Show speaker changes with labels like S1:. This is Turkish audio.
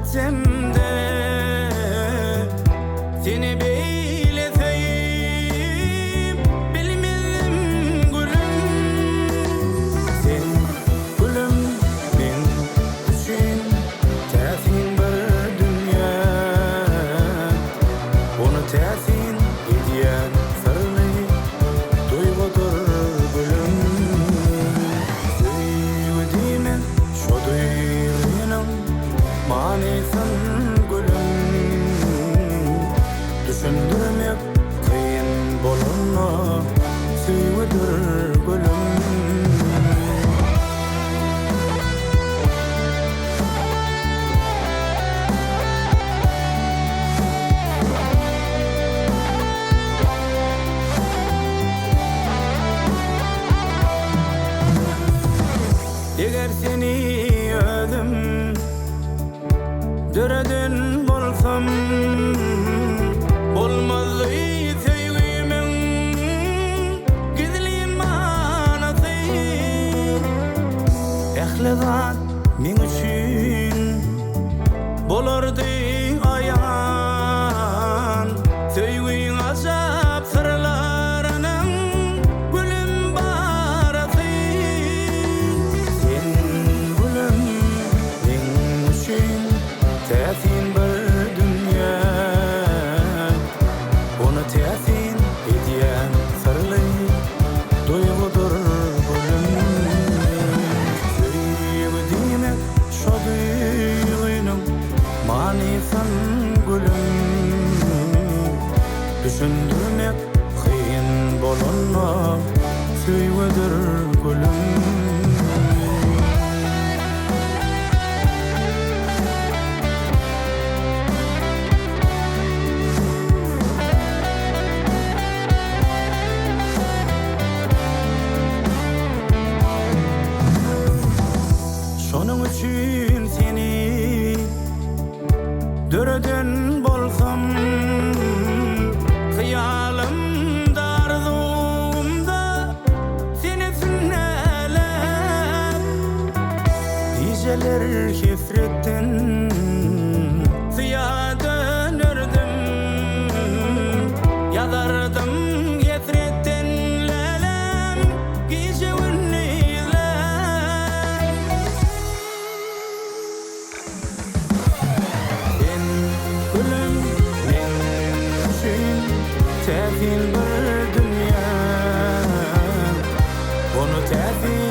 S1: etsemde seni beyleseyim bilmedim gülüm. Sen gülüm men üçün täsin bir dünya, onu täsin edýän sırly duygudur gülüm. Söýgüdime şo duýgynyň manysyň gülüm, düşündirmek kıyın bolunma söýgüdür gülüm. Eger seni özüm döreden bolsam, bolmazdy söýgümiň gizli manasy. Ähli-zat men üçün bolardy aýan, söýgüň ajap sırlarynyň gülüm barasy. Sen gülüm men üçün täsin bir dünya, onu täsin edýän sırly duygudur gülüm. Söýgüdime şo duýgynyň manysyň gülüm, düşündirmek kıyın bolunma söýgüdür gülüm. Şonuň üçün seni döreden bolsam, hyalymda arzumda seni sünnelep, geceler hesretten suya dönürdüm, yazardım hesretten lelem gece täsin bir dünya, onu täsin